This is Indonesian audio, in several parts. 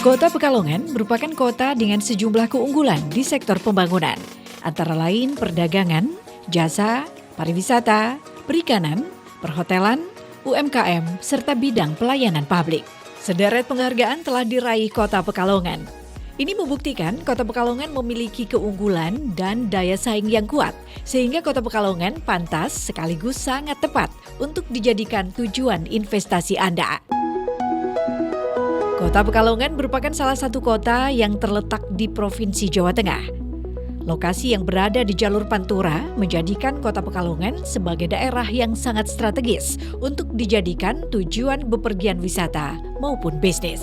Kota Pekalongan merupakan kota dengan sejumlah keunggulan di sektor pembangunan, antara lain perdagangan, jasa, pariwisata, perikanan, perhotelan, UMKM, serta bidang pelayanan publik. Sederet penghargaan telah diraih Kota Pekalongan. Ini membuktikan Kota Pekalongan memiliki keunggulan dan daya saing yang kuat, sehingga Kota Pekalongan pantas sekaligus sangat tepat untuk dijadikan tujuan investasi Anda. Kota Pekalongan merupakan salah satu kota yang terletak di Provinsi Jawa Tengah. Lokasi yang berada di jalur Pantura menjadikan Kota Pekalongan sebagai daerah yang sangat strategis untuk dijadikan tujuan bepergian wisata maupun bisnis.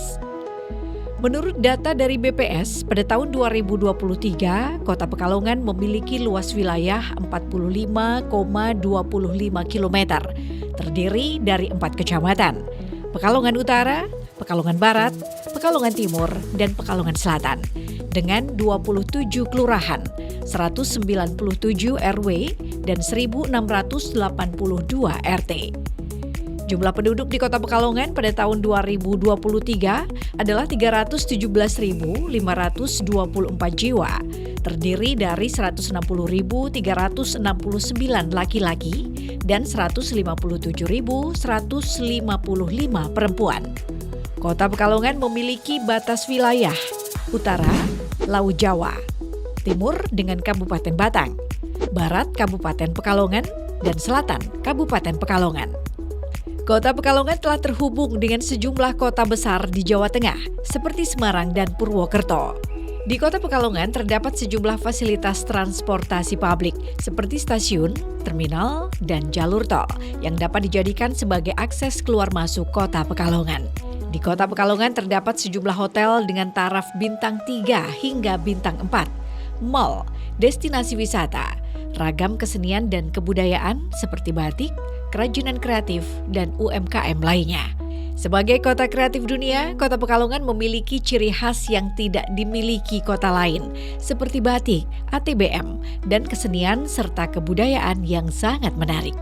Menurut data dari BPS, pada tahun 2023, Kota Pekalongan memiliki luas wilayah 45,25 km, terdiri dari 4 kecamatan, Pekalongan Utara, Pekalongan Barat, Pekalongan Timur, dan Pekalongan Selatan, dengan 27 kelurahan, 197 RW, dan 1.682 RT. Jumlah penduduk di Kota Pekalongan pada tahun 2023 adalah 317.524 jiwa, terdiri dari 160.369 laki-laki dan 157.155 perempuan. Kota Pekalongan memiliki batas wilayah utara, Laut Jawa, timur dengan Kabupaten Batang, barat Kabupaten Pekalongan, dan selatan Kabupaten Pekalongan. Kota Pekalongan telah terhubung dengan sejumlah kota besar di Jawa Tengah, seperti Semarang dan Purwokerto. Di Kota Pekalongan terdapat sejumlah fasilitas transportasi publik, seperti stasiun, terminal, dan jalur tol, yang dapat dijadikan sebagai akses keluar masuk Kota Pekalongan. Di Kota Pekalongan terdapat sejumlah hotel dengan taraf bintang 3 hingga bintang 4, mal, destinasi wisata, ragam kesenian dan kebudayaan seperti batik, kerajinan kreatif, dan UMKM lainnya. Sebagai kota kreatif dunia, Kota Pekalongan memiliki ciri khas yang tidak dimiliki kota lain, seperti batik, ATBM, dan kesenian serta kebudayaan yang sangat menarik.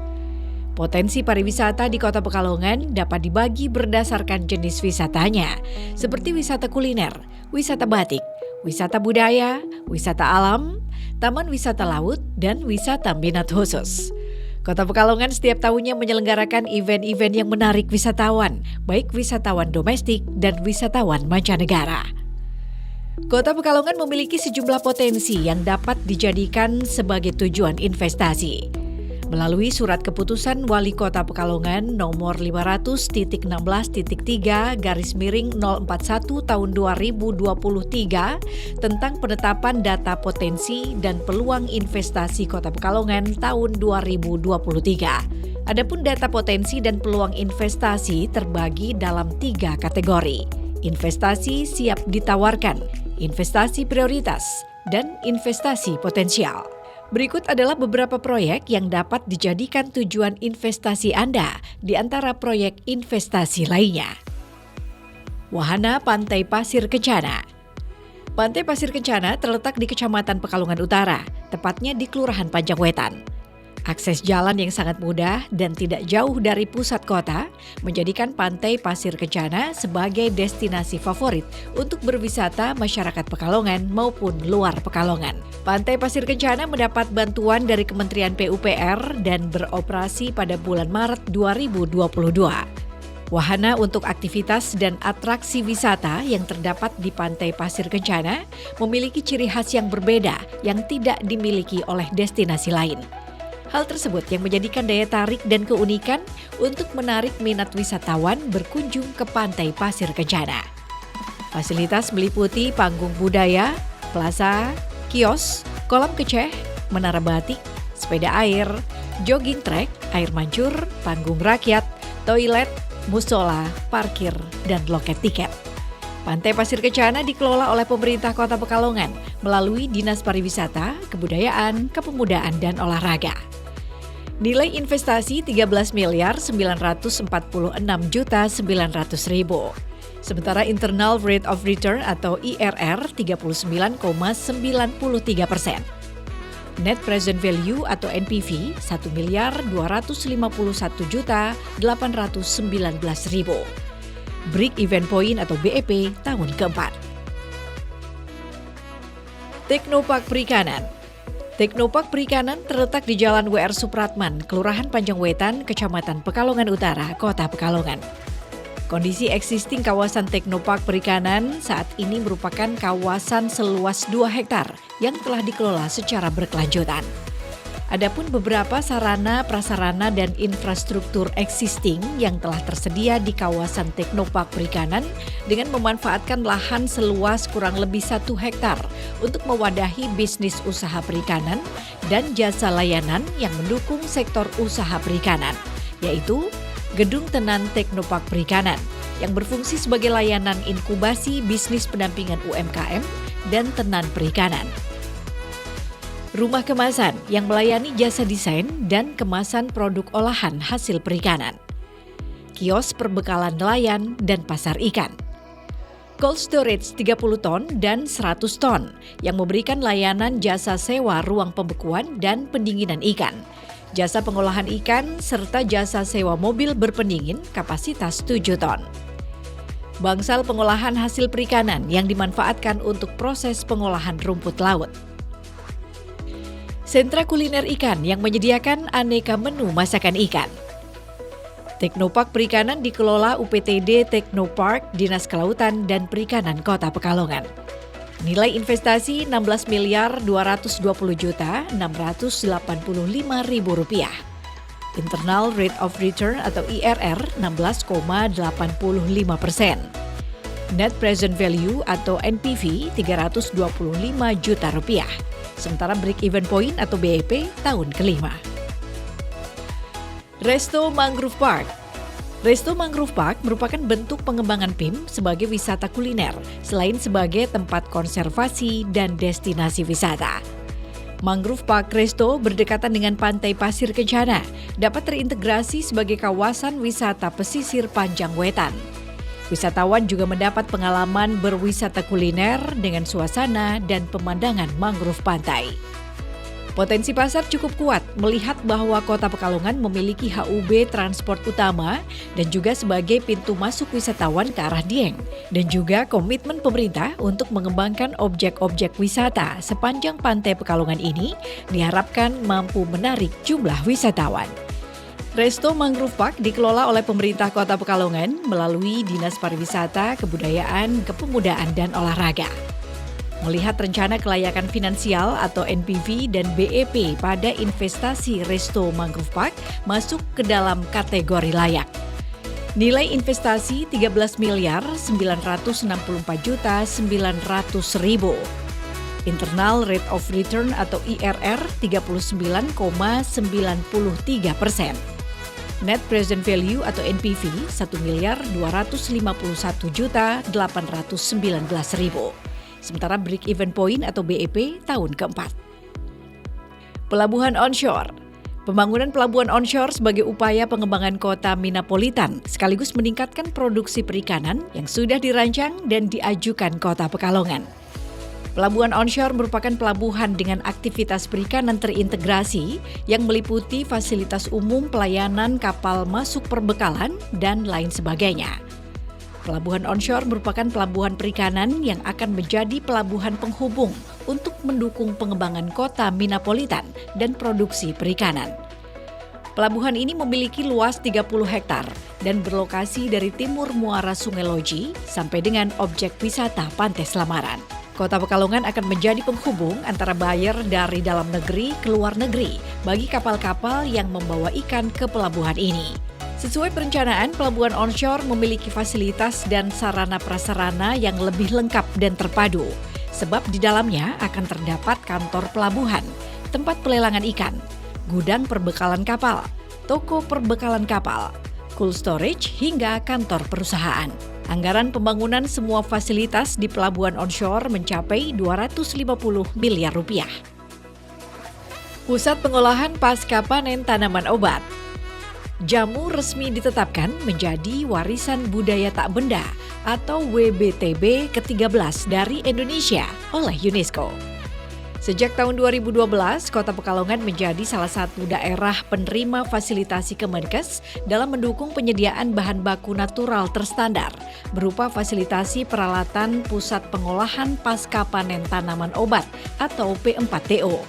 Potensi pariwisata di Kota Pekalongan dapat dibagi berdasarkan jenis wisatanya, seperti wisata kuliner, wisata batik, wisata budaya, wisata alam, taman wisata laut, dan wisata minat khusus. Kota Pekalongan setiap tahunnya menyelenggarakan event-event yang menarik wisatawan, baik wisatawan domestik dan wisatawan mancanegara. Kota Pekalongan memiliki sejumlah potensi yang dapat dijadikan sebagai tujuan investasi. Melalui surat keputusan Wali Kota Pekalongan nomor 500.16.3/041 tahun 2023 tentang penetapan data potensi dan peluang investasi Kota Pekalongan tahun 2023. Adapun data potensi dan peluang investasi terbagi dalam 3 kategori: investasi siap ditawarkan, investasi prioritas, dan investasi potensial. Berikut adalah beberapa proyek yang dapat dijadikan tujuan investasi Anda di antara proyek investasi lainnya. Wahana Pantai Pasir Kencana. Pantai Pasir Kencana terletak di Kecamatan Pekalongan Utara, tepatnya di Kelurahan Panjangwetan. Akses jalan yang sangat mudah dan tidak jauh dari pusat kota menjadikan Pantai Pasir Kencana sebagai destinasi favorit untuk berwisata masyarakat Pekalongan maupun luar Pekalongan. Pantai Pasir Kencana mendapat bantuan dari Kementerian PUPR dan beroperasi pada bulan Maret 2022. Wahana untuk aktivitas dan atraksi wisata yang terdapat di Pantai Pasir Kencana memiliki ciri khas yang berbeda yang tidak dimiliki oleh destinasi lain. Hal tersebut yang menjadikan daya tarik dan keunikan untuk menarik minat wisatawan berkunjung ke Pantai Pasir Kencana. Fasilitas meliputi panggung budaya, plaza, kios, kolam keceh, menara batik, sepeda air, jogging track, air mancur, panggung rakyat, toilet, musola, parkir, dan loket tiket. Pantai Pasir Kencana dikelola oleh pemerintah Kota Pekalongan melalui Dinas Pariwisata, Kebudayaan, Kepemudaan, dan Olahraga. Nilai investasi 13.946.900.000. Sementara internal rate of return atau IRR 39,93%. Net present value atau NPV 1.251.819.000. Break Even Point atau BEP tahun keempat. Teknopark Perikanan. Teknopark Perikanan terletak di Jalan WR Supratman, Kelurahan Panjangwetan, Kecamatan Pekalongan Utara, Kota Pekalongan. Kondisi existing kawasan Teknopark Perikanan saat ini merupakan kawasan seluas 2 hektar yang telah dikelola secara berkelanjutan. Adapun beberapa sarana, prasarana, dan infrastruktur existing yang telah tersedia di kawasan Teknopark Perikanan dengan memanfaatkan lahan seluas kurang lebih 1 hektar untuk mewadahi bisnis usaha perikanan dan jasa layanan yang mendukung sektor usaha perikanan, yaitu Gedung Tenan Teknopark Perikanan yang berfungsi sebagai layanan inkubasi bisnis pendampingan UMKM dan tenan perikanan. Rumah kemasan yang melayani jasa desain dan kemasan produk olahan hasil perikanan. Kios perbekalan nelayan dan pasar ikan. Cold storage 30 ton dan 100 ton yang memberikan layanan jasa sewa ruang pembekuan dan pendinginan ikan, jasa pengolahan ikan, serta jasa sewa mobil berpendingin kapasitas 7 ton. Bangsal pengolahan hasil perikanan yang dimanfaatkan untuk proses pengolahan rumput laut. Sentra kuliner ikan yang menyediakan aneka menu masakan ikan. Teknopark Perikanan dikelola UPTD Teknopark Dinas Kelautan dan Perikanan Kota Pekalongan. Nilai investasi Rp16.220.685.000. Internal Rate of Return atau IRR 16,85%. Net Present Value atau NPV Rp325 juta. Sementara Break Even Point atau BEP tahun kelima. Resto Mangrove Park. Resto Mangrove Park merupakan bentuk pengembangan PIM sebagai wisata kuliner selain sebagai tempat konservasi dan destinasi wisata. Mangrove Park Resto berdekatan dengan Pantai Pasir Kencana, dapat terintegrasi sebagai kawasan wisata pesisir Panjangwetan. Wisatawan juga mendapat pengalaman berwisata kuliner dengan suasana dan pemandangan mangrove pantai. Potensi pasar cukup kuat melihat bahwa Kota Pekalongan memiliki HUB transport utama dan juga sebagai pintu masuk wisatawan ke arah Dieng, dan juga komitmen pemerintah untuk mengembangkan objek-objek wisata sepanjang Pantai Pekalongan ini diharapkan mampu menarik jumlah wisatawan. Resto Mangrove Park dikelola oleh pemerintah Kota Pekalongan melalui Dinas Pariwisata, Kebudayaan, Kepemudaan, dan Olahraga. Melihat rencana kelayakan finansial atau NPV dan BEP pada investasi Resto Mangrove Park masuk ke dalam kategori layak. Nilai investasi Rp13.964.900.000. Internal Rate of Return atau IRR 39,93%. Net Present Value atau NPV Rp1.251.819.000. Sementara Break Even Point atau BEP tahun keempat. Pelabuhan onshore. Pembangunan pelabuhan onshore sebagai upaya pengembangan kota Minapolitan sekaligus meningkatkan produksi perikanan yang sudah dirancang dan diajukan Kota Pekalongan. Pelabuhan onshore merupakan pelabuhan dengan aktivitas perikanan terintegrasi yang meliputi fasilitas umum pelayanan kapal masuk perbekalan dan lain sebagainya. Pelabuhan onshore merupakan pelabuhan perikanan yang akan menjadi pelabuhan penghubung untuk mendukung pengembangan kota Minapolitan dan produksi perikanan. Pelabuhan ini memiliki luas 30 hektar dan berlokasi dari timur muara Sungai Loji sampai dengan objek wisata Pantai Selamaran. Kota Pekalongan akan menjadi penghubung antara buyer dari dalam negeri ke luar negeri bagi kapal-kapal yang membawa ikan ke pelabuhan ini. Sesuai perencanaan, pelabuhan onshore memiliki fasilitas dan sarana prasarana yang lebih lengkap dan terpadu, sebab di dalamnya akan terdapat kantor pelabuhan, tempat pelelangan ikan, gudang perbekalan kapal, toko perbekalan kapal, cold storage, hingga kantor perusahaan. Anggaran pembangunan semua fasilitas di pelabuhan onshore mencapai Rp250 miliar. Pusat Pengolahan Pasca Panen Tanaman Obat. Jamu resmi ditetapkan menjadi Warisan Budaya Tak Benda atau WBTB ke-13 dari Indonesia oleh UNESCO. Sejak tahun 2012, Kota Pekalongan menjadi salah satu daerah penerima fasilitasi Kemenkes dalam mendukung penyediaan bahan baku natural terstandar berupa fasilitasi peralatan Pusat Pengolahan Pasca Panen Tanaman Obat atau P4TO.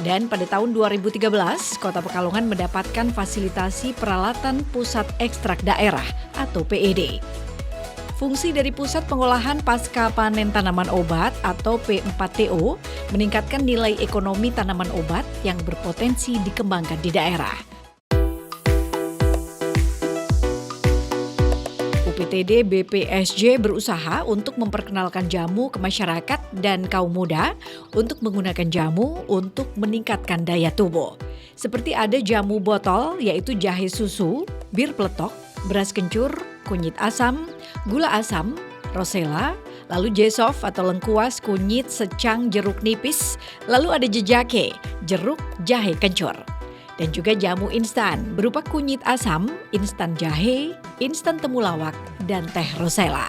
Dan pada tahun 2013, Kota Pekalongan mendapatkan fasilitasi peralatan Pusat Ekstrak Daerah atau PED. Fungsi dari Pusat Pengolahan Pasca Panen Tanaman Obat atau P4TO meningkatkan nilai ekonomi tanaman obat yang berpotensi dikembangkan di daerah. UPTD BPSJ berusaha untuk memperkenalkan jamu ke masyarakat dan kaum muda untuk menggunakan jamu untuk meningkatkan daya tubuh. Seperti ada jamu botol yaitu jahe susu, bir peletok, beras kencur, kunyit asam, gula asam, rosella, lalu jesov atau lengkuas kunyit secang jeruk nipis, lalu ada jejake, jeruk jahe kencur. Dan juga jamu instan berupa kunyit asam, instan jahe, instan temulawak, dan teh rosella.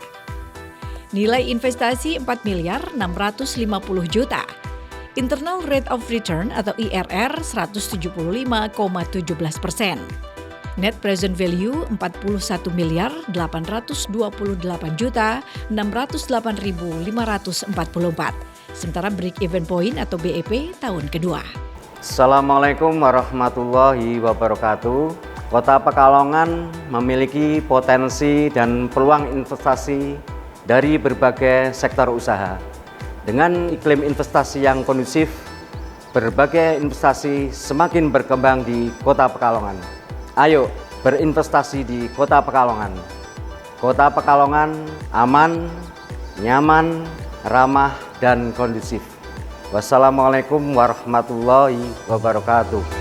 Nilai investasi 4.650 juta. Internal Rate of Return atau IRR 175,17%. Net present value 41.828.608.544. Sementara break even point atau BEP tahun kedua. Assalamualaikum warahmatullahi wabarakatuh. Kota Pekalongan memiliki potensi dan peluang investasi dari berbagai sektor usaha. Dengan iklim investasi yang kondusif, berbagai investasi semakin berkembang di Kota Pekalongan. Ayo berinvestasi di Kota Pekalongan. Kota Pekalongan aman, nyaman, ramah, dan kondusif. Wassalamualaikum warahmatullahi wabarakatuh.